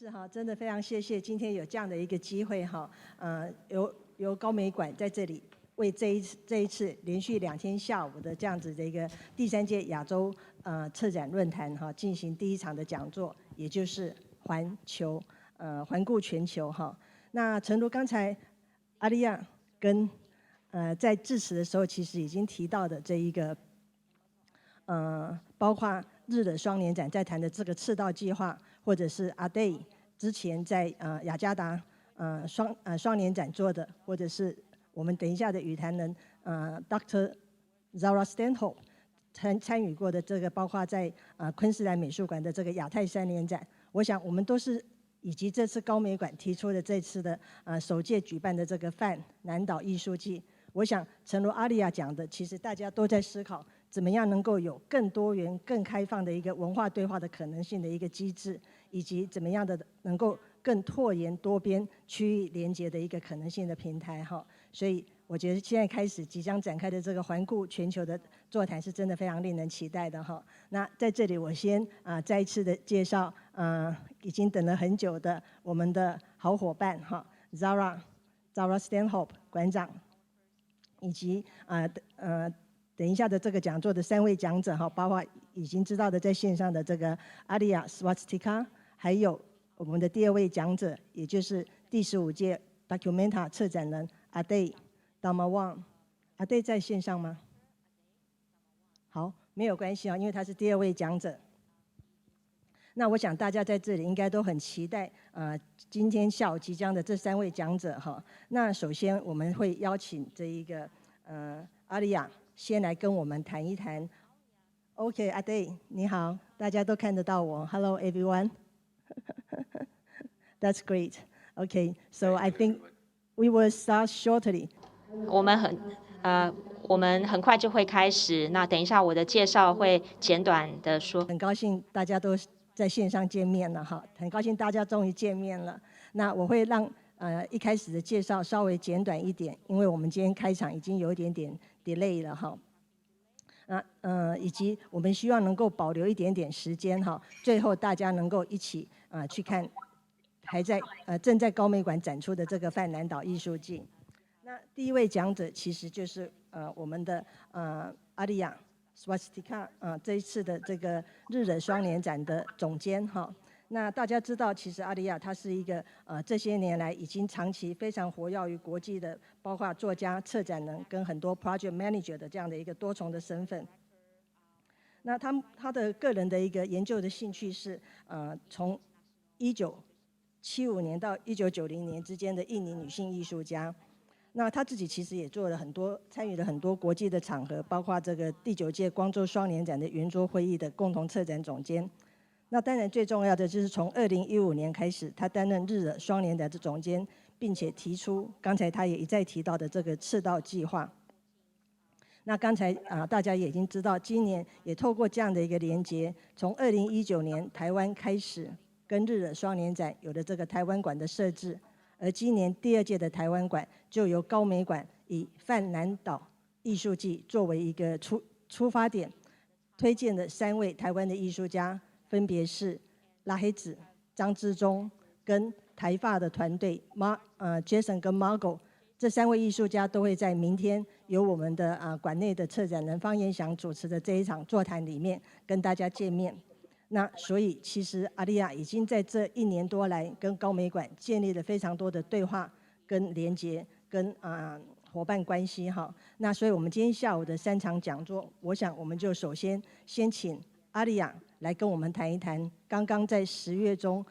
是哈，真的非常谢谢今天有这样的一个机会哈，由高美馆在这里为这一次连续2天下午的这样子的一个第3届亚洲策展论坛哈进行第1场的讲座，也就是环顾全球哈。那诚如刚才阿利亚跟在致辞的时候其实已经提到的这一个包括日的双年展在谈的这个赤道计划，或者是阿 Day 之前在雅加达双年展做的，或者是我们等一下的语坛人Dr. Zara Stanhope 参与过的这个，包括在昆士兰美术馆的这个亚太3年展，我想我们都是以及这次高美馆提出的这次的首届举办的这个泛南岛艺术季，我想诚如阿利亚讲的，其实大家都在思考怎么样能够有更多元、更开放的一个文化对话的可能性的一个机制，以及怎么样的能够更拓延多边区域连接的一个可能性的平台哈。所以我觉得现在开始即将展开的这个环顾全球的座谈是真的非常令人期待的哈。那在这里我先再一次的介绍已经等了很久的我们的好伙伴哈 Zara Stanhope 馆长，以及等一下的这个讲座的3位讲者哈，包括已经知道的在线上的这个 Alia Swastika， 还有我们的第2位讲者，也就是第15届 Documenta 策展人 Ade Damawang。Ade 在线上吗？好，没有关系啊，因为他是第2位讲者。那我想大家在这里应该都很期待今天下午即将的这3位讲者哈。那首先我们会邀请这一个阿利亚先来跟我们谈一谈。OK， Ade 你好，大家都看得到我。Hello everyone 。That's great. Okay, so I think we will start shortly. 我们很快就会开始。那等一下我的介绍会简短的说。很高兴大家都在线上见面了哈，很高兴大家终于见面了。那我会让一开始的介绍稍微简短一点，因为我们今天开场已经有一点点 delay 了哈。以及我们希望能够保留一点点时间哈，最后大家能够一起去看正在高美馆展出的这个泛南岛艺术季。那第1位讲者其实就是我们的Alia Swastika 这一次的这个日的双年展的总监哈。那大家知道，其实阿利亚他是一个这些年来已经长期非常活跃于国际的，包括作家、策展人跟很多 project manager 的这样的一个多重的身份。那他的个人的一个研究的兴趣是从1975年到1990年之间的印尼女性艺术家。那他自己其实也参与了很多国际的场合，包括这个第9届光州双年展的圆桌会议的共同策展总监。那当然最重要的就是从2015年开始，他担任日的双年展的总监，并且提出刚才他也一再提到的这个赤道计划。那刚才大家也已经知道，今年也透过这样的一个连结，从2019年台湾开始跟日的双年展有了这个台湾馆的设置，而今年第2届的台湾馆就由高美馆以泛南岛艺术季作为一个出发点，推荐的3位台湾的艺术家，分别是拉黑子、张之忠跟台法的团队Jason 跟 Margot， 这3位艺术家都会在明天由我们的馆内的策展人方彦祥主持的这一场座谈里面跟大家见面。那所以其实阿利亚已经在这1年多来跟高美馆建立了非常多的对话跟连结跟伙伴关系哈。那所以我们今天下午的3场讲座，我想我们就首先请阿利亚来跟我们谈一谈刚刚在10月中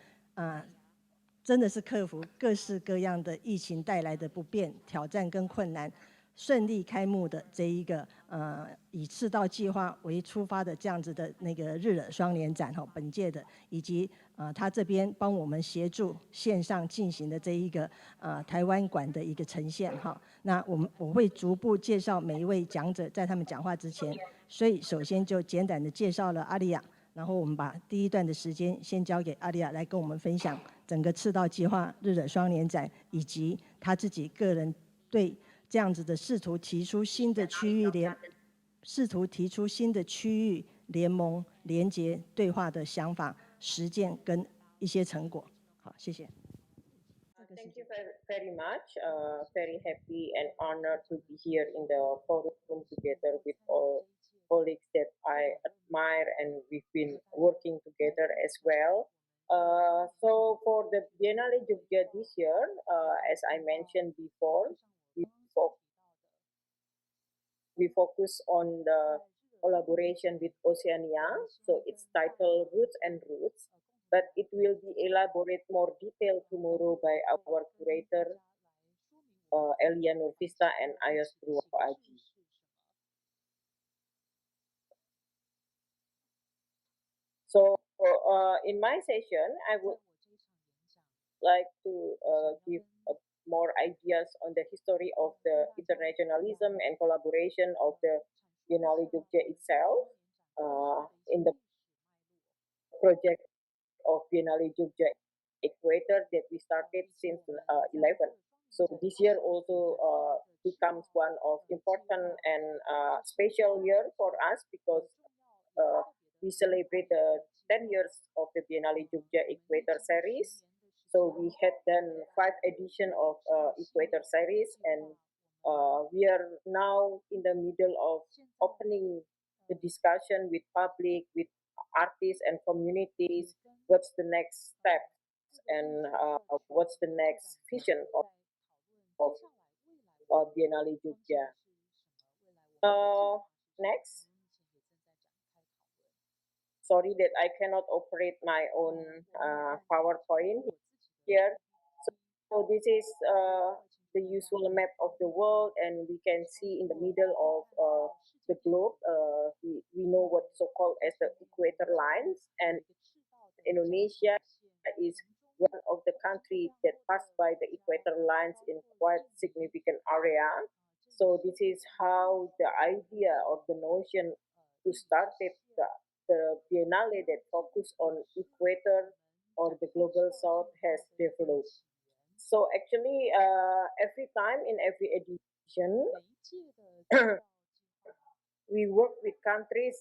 真的是克服各式各样的疫情带来的不便、挑战跟困难，顺利开幕的这一个以赤道计划为出发的这样子的那个日的双年展本届的，以及他这边帮我们协助线上进行的这一个台湾馆的一个呈现哈。那我会逐步介绍每一位讲者在他们讲话之前，所以首先就简短的介绍了阿利亚，然后我们把第1段的时间先交给阿利亚来跟我们分享整个赤道计划日的双年展，以及他自己个人对这样子的试图提出新的区域联盟连结对话的想法、实践跟一些成果。好，好，谢谢。Thank you very much. Very happy and honored to be here in the forum together with all colleagues that I admire, and we've been working together as well. So for the Biennale Jogja this year, as I mentioned before, we, fo- we focus on the collaboration with Oceania. So it's titled Roots and Roots, but it will be elaborate more detailed tomorrow by our curator, Alia Swastika and Ayas Aji. So in my session, I would like to give more ideas on the history of the internationalism and collaboration of the Biennale Jogja itself in the project of Biennale Jogja Equator that we started since 11. So this year also becomes one of important and special year for us because we celebrate the 10 years of the Biennale Jogja Equator series. So we had done 5 edition of Equator series, and we are now in the middle of opening the discussion with public, with artists and communities. What's the next step, and what's the next vision of Biennale Jogja? Next. Sorry that I cannot operate my own PowerPoint here. So this is the usual map of the world, and we can see in the middle of the globe, we know what so-called as the equator lines, and Indonesia is one of the countries that pass by the equator lines in quite significant area. So this is how the idea or the notion to start the Biennale that focus on equator or the global south has developed. So actually, every time in every edition, we work with countries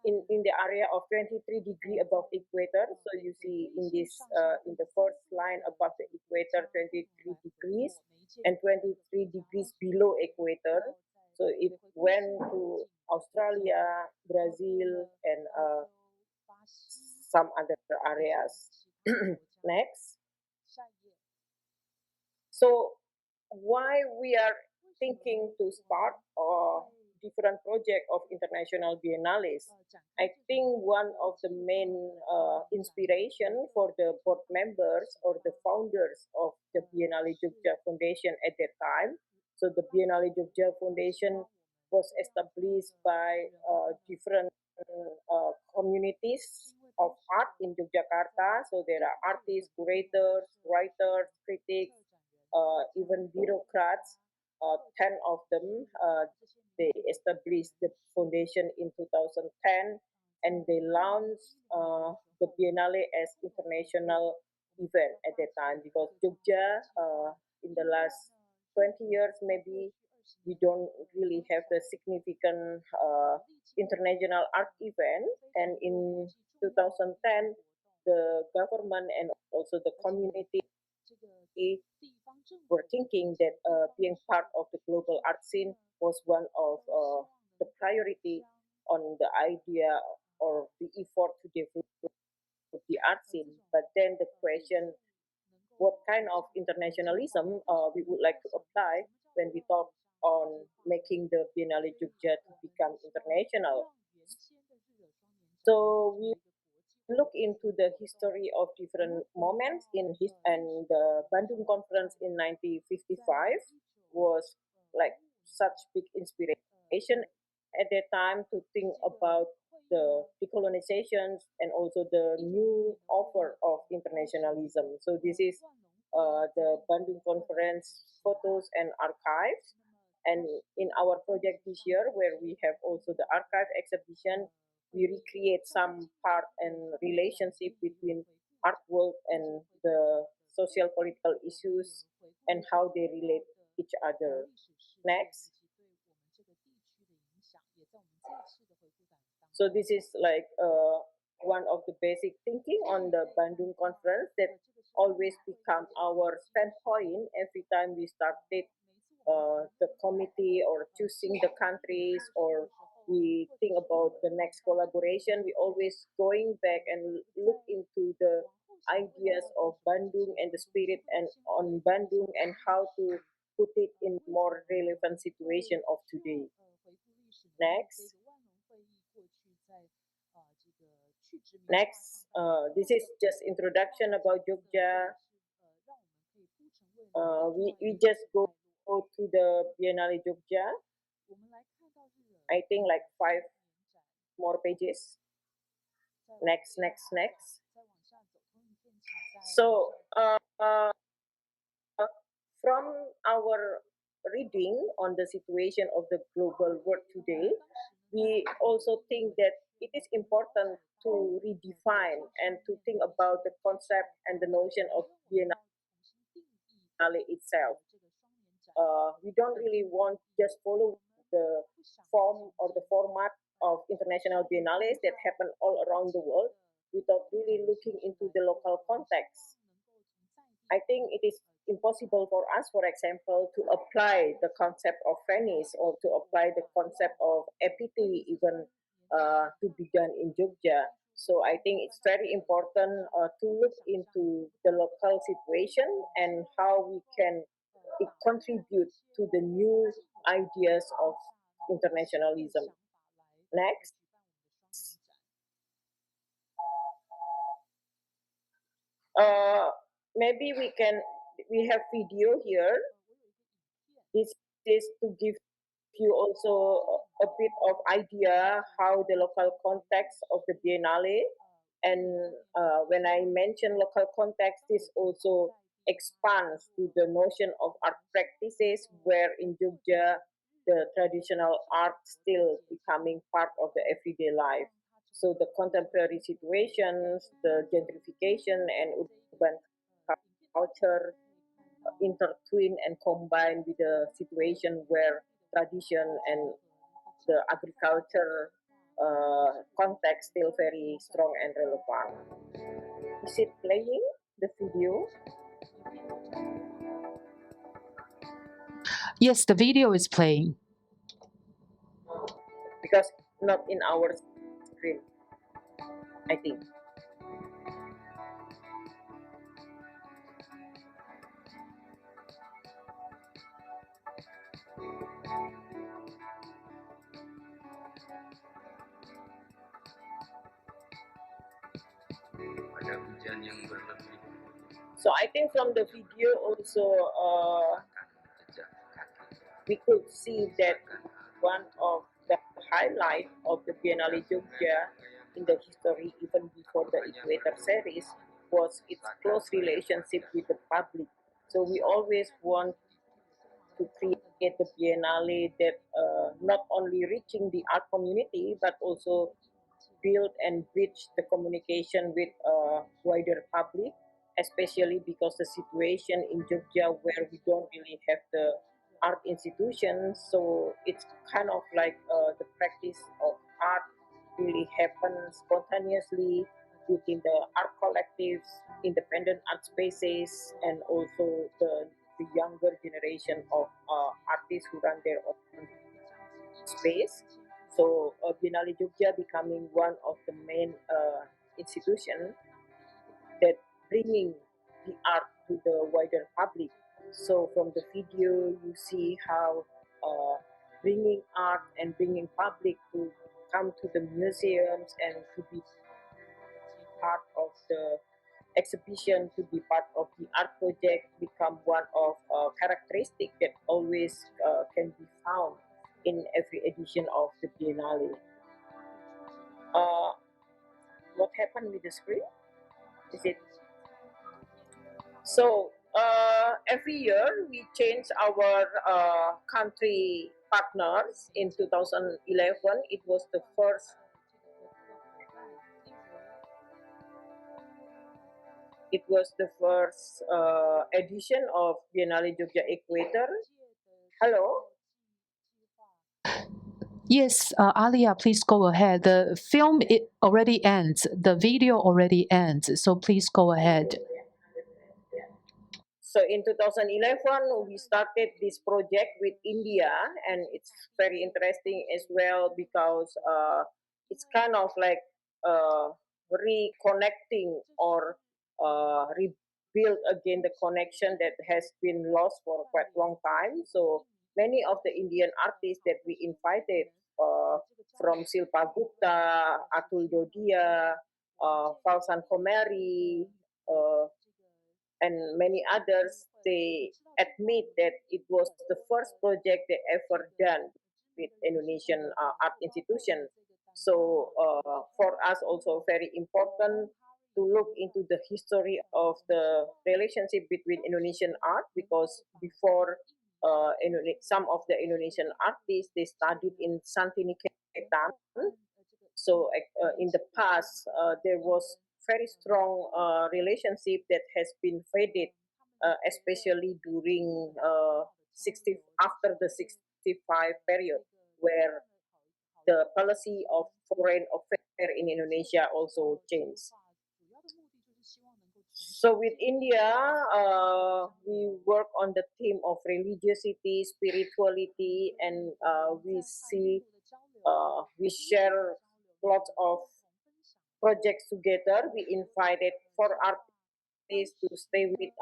in the area of 23 degree above equator. So you see in this in the first line above the equator, 23 degrees and 23 degrees below equator. So it went to Australia, Brazil, and some other areas. Next. So why we are thinking to start a different project of international biennales? I think one of the main inspiration for the board members or the founders of the Biennale Jogja Foundation at that time. So the Biennale Jogja Foundation was established by different communities of art in Yogyakarta. So there are artists, curators, writers, critics, even bureaucrats. 10 of them, they established the foundation in 2010, and they launched the Biennale as international event at that time, because Jogja in the last 20 years maybe we don't really have the significant international art event, and in 2010 the government and also the community were thinking that being part of the global art scene was one of the priority on the idea or the effort to develop the art scene. But then the question, what kind of internationalism we would like to apply when we talk on making the Biennale Jogja to become international? So we look into the history of different moments in his, and the Bandung conference in 1955 was like such big inspiration at that time to think about the decolonizations and also the new offer of internationalism. So this is the Bandung conference photos and archives. And in our project this year, where we have also the archive exhibition, we recreate some part and relationship between art world and the social political issues and how they relate each other. Next. So this is like one of the basic thinking on the Bandung conference that always become our standpoint every time we started the committee or choosing the countries or we think about the next collaboration. We always going back and look into the ideas of Bandung and the spirit and on Bandung and how to put it in more relevant situation of today. Next. Next, this is just introduction about Jogja. We just go to the Biennale Jogja. I think like 5 more pages. Next. So from our reading on the situation of the global world today, we also think that it is important to redefine and to think about the concept and the notion of Biennale itself. We don't really want just follow the form or the format of international biennales that happen all around the world without really looking into the local context. I think it is impossible for us, for example, to apply the concept of Venice or to apply the concept of epithy even to be done in Jogja. So I think it's very important to look into the local situation and how we can contribute to the new ideas of internationalism. Next. Maybe we have video here. This is to give you also a bit of idea how the local context of the Biennale. And when I mention local context, this also expands to the notion of art practices, where in Jogja, the traditional art still becoming part of the everyday life. So the contemporary situations, the gentrification and urban culture intertwine and combine with the situation where tradition and the agriculture context still very strong and relevant. Is it playing the video? Yes, the video is playing. Because not in our screen, I think. So I think from the video also we could see that one of the highlight of the Biennale Jogja in the history even before the Equator series was its close relationship with the public. So we always want to create the Biennale that not only reaching the art community but also build and bridge the communication with wider public, especially because the situation in Jogja where we don't really have the art institutions, so it's kind of like the practice of art really happens spontaneously within the art collectives, independent art spaces, and also the younger generation of artists who run their own space. So Biennale Jogja becoming one of the main institutions that bringing the art to the wider public. So from the video, you see how bringing art and bringing public to come to the museums and to be part of the exhibition, to be part of the art project, become one of characteristic that always can be found in every edition of the Biennale. What happened with the screen? Is it? So every year we change our country partners. In 2011, it was the first. It was the first edition of Biennale Jogja Equator. Hello. Yes, Alia, please go ahead. The film it already ends. The video already ends. So please go ahead. So in 2011, we started this project with India, and it's very interesting as well because it's kind of like reconnecting or rebuild again the connection that has been lost for quite a long time. So many of the Indian artists that we invited from Silpa Gupta, Atul Jodia, Falsan Komari, and many others, they admit that it was the first project they ever done with Indonesian art institution. So for us also very important to look into the history of the relationship between Indonesian art, because before some of the Indonesian artists, they studied in Santiniketan. So in the past, there was very strong relationship that has been faded, especially during 60 after the 65 period, where the policy of foreign affairs in Indonesia also changed. So with India, we work on the theme of religiosity, spirituality, and we share lots of projects together. We invited 4 artists to stay with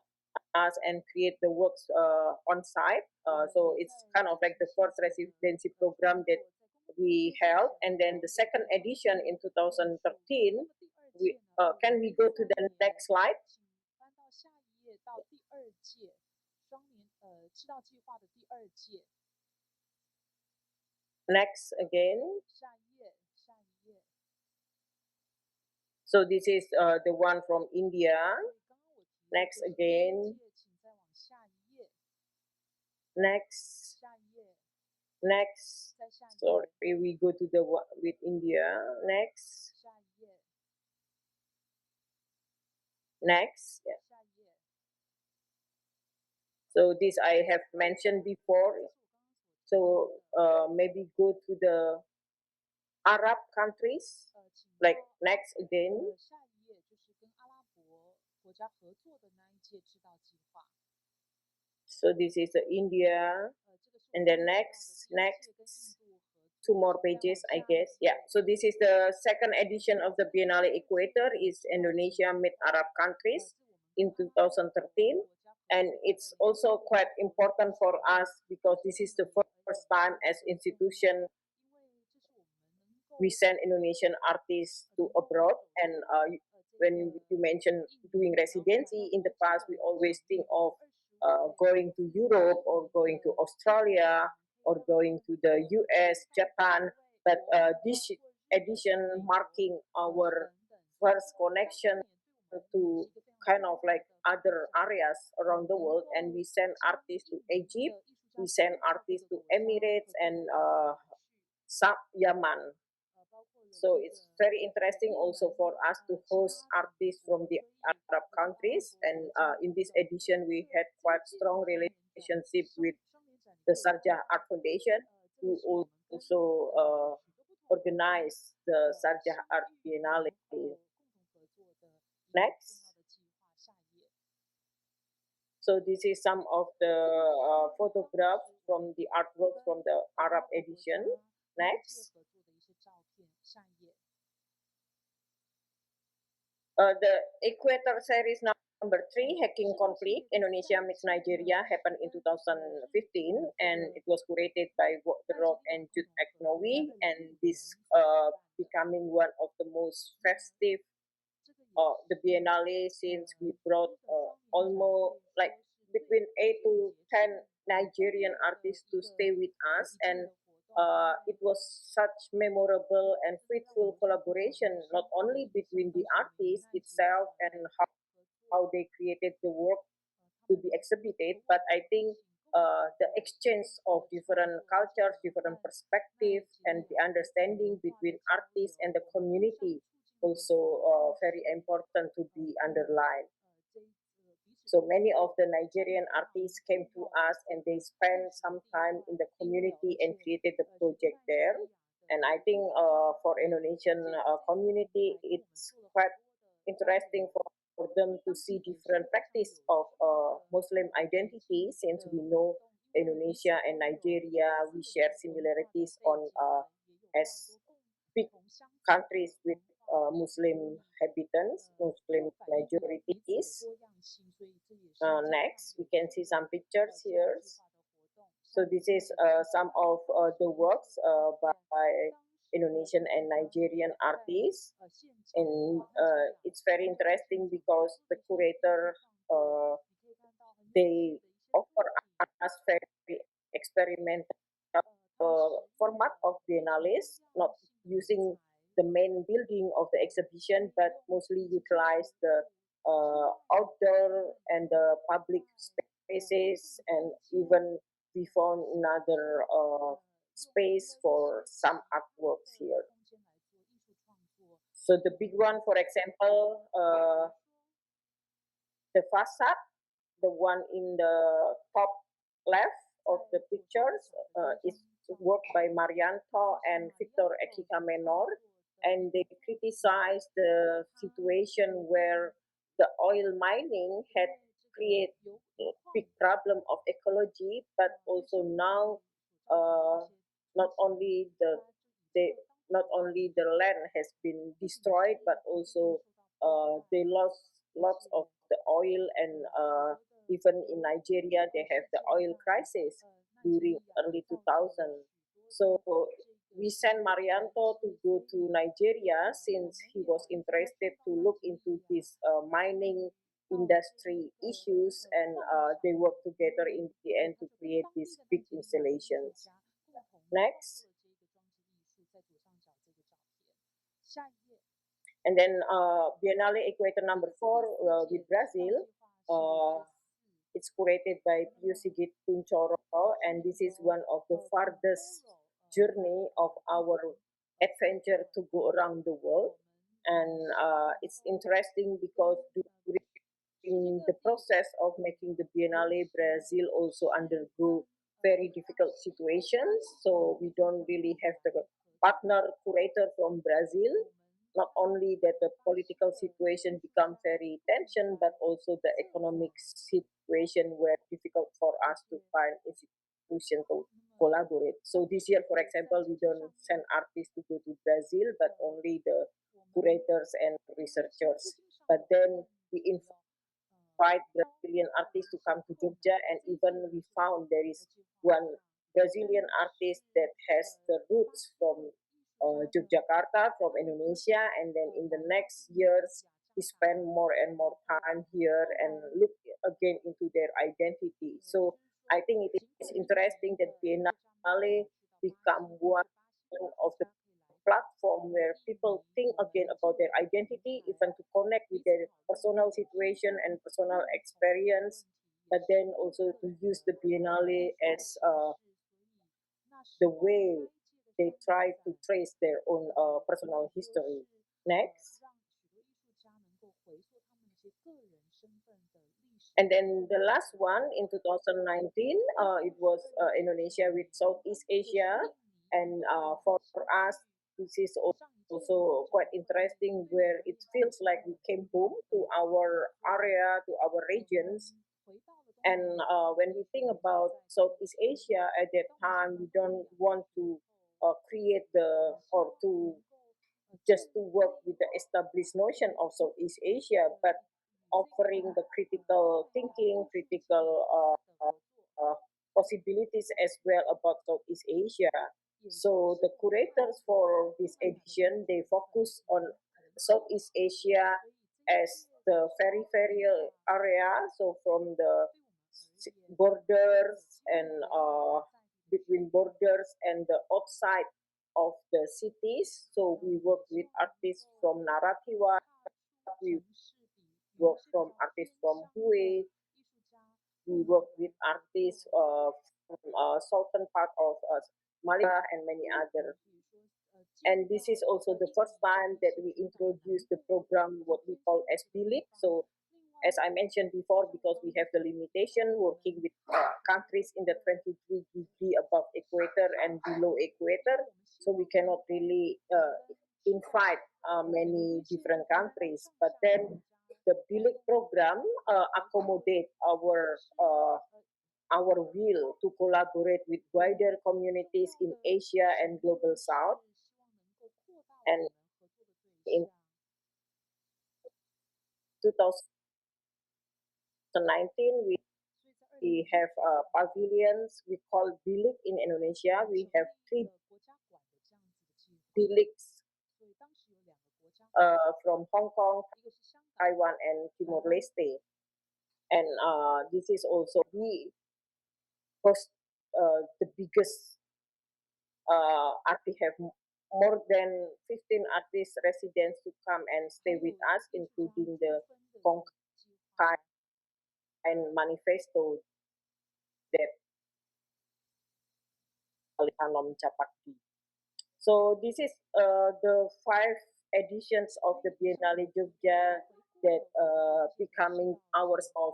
us and create the works on site. So it's kind of like the first residency program that we held. And then the second edition in 2013, can we go to the next slide? Next again. So this is the one from India. Next again. Next. Next. Sorry, we go to the one with India. Next. Next. Yeah. So this I have mentioned before. So maybe go to the Arab countries. Like next again. So this is India, and then next, 2 more pages, I guess. Yeah. So this is the second edition of the Biennale Equator. Is Indonesia meet Arab countries in 2013, and it's also quite important for us because this is the first time as institution we send Indonesian artists to abroad. And when you mention doing residency in the past, we always think of going to Europe or going to Australia or going to the US, Japan. But this edition marking our first connection to kind of like other areas around the world, and we send artists to Egypt, we send artists to Emirates and Yaman. So it's very interesting also for us to host artists from the Arab countries. And in this edition, we had quite strong relationship with the Sharjah Art Foundation, who also organized the Sharjah Art Biennale. Next. So this is some of the photographs from the artwork from the Arab edition. Next. The Equator series number 3, Hacking Conflict, Indonesia meets Nigeria, happened in 2015, and it was curated by The Rock and Jude Aknowi, and this becoming one of the most festive the Biennale, since we brought almost like between 8 to 10 Nigerian artists to stay with us, and it was such memorable and fruitful collaboration, not only between the artists itself and how they created the work to be exhibited, but I think the exchange of different cultures, different perspectives, and the understanding between artists and the community also very important to be underlined. So many of the Nigerian artists came to us and they spent some time in the community and created the project there. And I think for Indonesian community, it's quite interesting for them to see different practice of Muslim identity, since we know Indonesia and Nigeria, we share similarities on as big countries with Muslim inhabitants, Muslim majorities. Next, we can see some pictures here. So this is some of the works by Indonesian and Nigerian artists, and it's very interesting because the curator they offer us very experimental format of biennales, not using the main building of the exhibition, but mostly utilize the outdoor and the public spaces, and even we found another space for some artworks here. So the big one, for example, the facade, the one in the top left of the pictures, is work by Marianto and Victor Ekika Menor, and they criticize the situation where the oil mining had created a big problem of ecology, but also now not only the not only the land has been destroyed, but also they lost lots of the oil, and even in Nigeria they have the oil crisis during early 2000. So we sent Marianto to go to Nigeria since he was interested to look into this mining industry issues, and they work together in the end to create these big installations. Next. And then Biennale Equator #4 with Brazil. It's curated by Pio Sigit Kunchoro, and this is one of the farthest journey of our adventure to go around the world. And it's interesting because during the process of making the Biennale, Brazil also undergo very difficult situations. So we don't really have the partner curator from Brazil. Not only that the political situation become very tension, but also the economic situation were difficult for us to find institutions to collaborate. So this year, for example, we don't send artists to go to Brazil, but only the curators and researchers. But then we invite Brazilian artists to come to Jogja, and even we found there is one Brazilian artist that has the roots from Yogyakarta, from Indonesia, and then in the next years he spend more and more time here and look again into their identity. So I think it is interesting that Biennale become one of the platform where people think again about their identity, even to connect with their personal situation and personal experience, but then also to use the Biennale as the way they try to trace their own personal history. Next. And then the last one in 2019, it was Indonesia with Southeast Asia. And for us, this is also quite interesting, where it feels like we came home to our area, to our regions. And when we think about Southeast Asia at that time, we don't want to create the or to just to work with the established notion of Southeast Asia, but offering the critical thinking, critical possibilities as well about Southeast Asia. So the curators for this edition, they focus on Southeast Asia as the peripheral area, so from the borders and between borders and the outside of the cities. So we work with artists from Narativa, we work from artists from Hue, we work with artists from southern part of Malaysia and many other. And this is also the first time that we introduce the program, what we call SBLIC. So as I mentioned before, because we have the limitation working with countries in the 23 degree above equator and below equator, so we cannot really invite many different countries. But then the BILIC program accommodate our will to collaborate with wider communities in Asia and Global South. And in 2019, we have pavilions. We call bilik in Indonesia. We have 3 biliks from Hong Kong, Taiwan, and Timor Leste. And this is also we host the biggest artists, have more than 15 artist residents to come and stay with us, including the Kongkai and manifesto that Anom Capakti. So this is the 5 editions of the Biennale Jogja that becoming ours of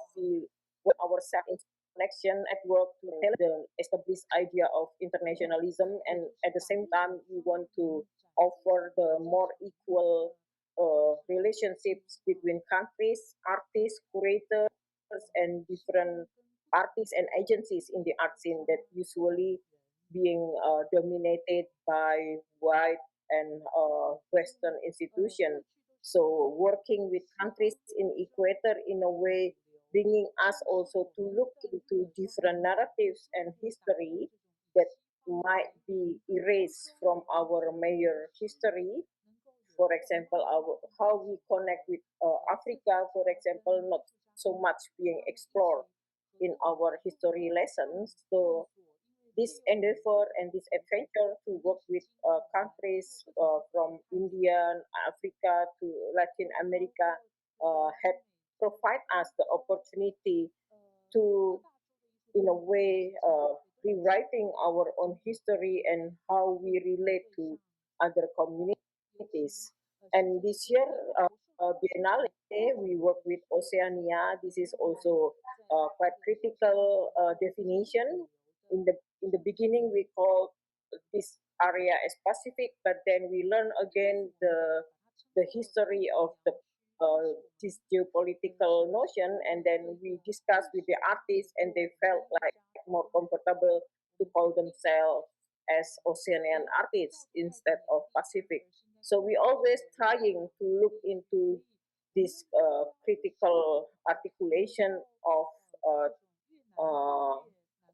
ourselves in connection at work to tell the established idea of internationalism, and at the same time we want to offer the more equal relationships between countries, artists, curators, and different parties and agencies in the art scene that usually being dominated by white and Western institutions. So working with countries in Equator in a way, bringing us also to look into different narratives and history that might be erased from our major history. For example, how we connect with Africa, for example, not so much being explored in our history lessons. So this endeavor and this adventure to work with countries from India, Africa to Latin America had provide us the opportunity to, in a way, rewriting our own history and how we relate to other communities. And this year, Biennale, we work with Oceania. This is also quite critical definition. In the beginning, we called this area as Pacific, but then we learn again the history of this geopolitical notion, and then we discussed with the artists, and they felt like more comfortable to call themselves as Oceanian artists instead of Pacific. So we always trying to look into this critical articulation of uh,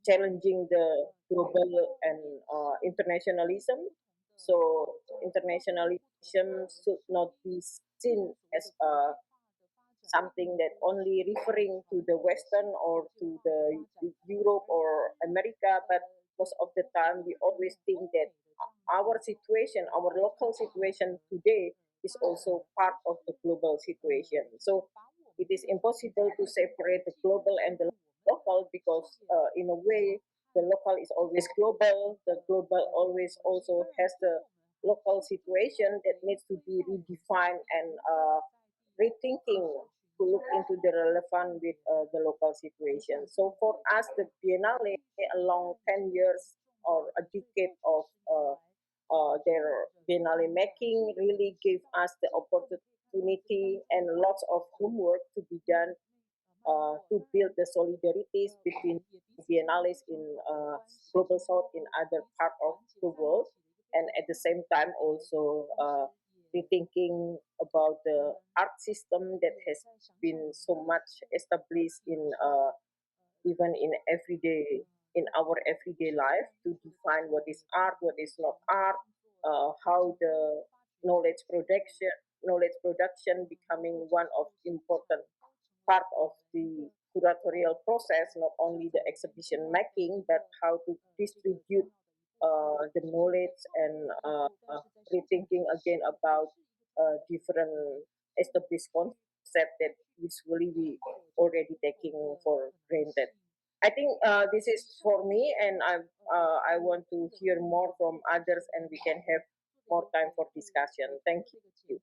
challenging the global and internationalism. So internationalism should not be seen as something that only referring to the Western or to the Europe or America, but most of the time we always think that our situation, our local situation today is also part of the global situation. So it is impossible to separate the global and the local because in a way the local is always global, the global always also has the local situation that needs to be redefined and rethinking to look into the relevant with the local situation. So for us, the Biennale, along 10 years or a decade of their Biennale making, really gave us the opportunity and lots of homework to be done to build the solidarities between biennales in global south in other part of the world, and at the same time also rethinking about the art system that has been so much established in even in our everyday life to define what is art, what is not art, how the knowledge production becoming one of important part of the curatorial process, not only the exhibition making, but how to distribute the knowledge and rethinking again about different established concept that usually we already taking for granted. I think this is for me, and I want to hear more from others, and we can have more time for discussion. Thank you.